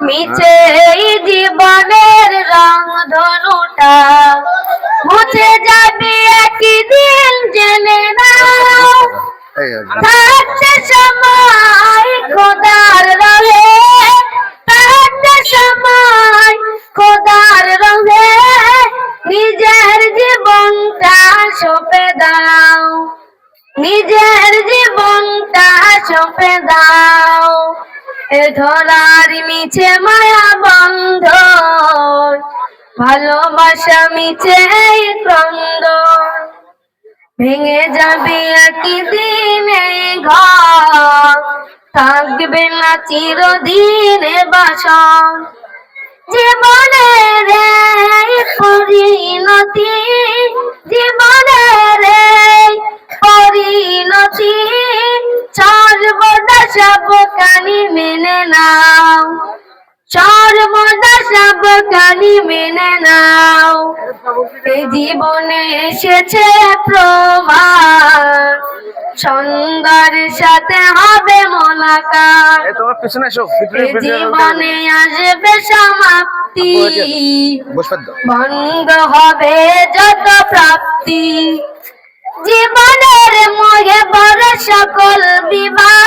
মিছে এই জীবনের রং ধনুটা মুছে যাবে একদিন জেনে নাও। থাকতে সময় খোদার রঙে, থাকতে সময় খোদার রঙে নিজের জীবনটা সঁপে দাও, নিজের জীবনটা সঁপে দাও। এ ধরার মিছে মায়া বন্ধন, ভালোবাসা মিছে এই ক্রন্দন, ভেঙে যাবে একদিন এই ঘর, থাকবে না চিরদিন এ বাসর। জীবনের এই পরিণতি, জীবনের এই পরিণতি সর্বদা সাবধানী মেনে নাও, সর্বদা সাবধানী মেনে নাও। এই জীবনে এসেছে প্রমাণ, সন্ধ্যার সাথে হবে মোলাকাত। এই জীবনে আসবে সমাপ্তি, বন্ধ হবে যত প্রাপ্তি। জীবনের মোহে বড় সকল বিবাহ,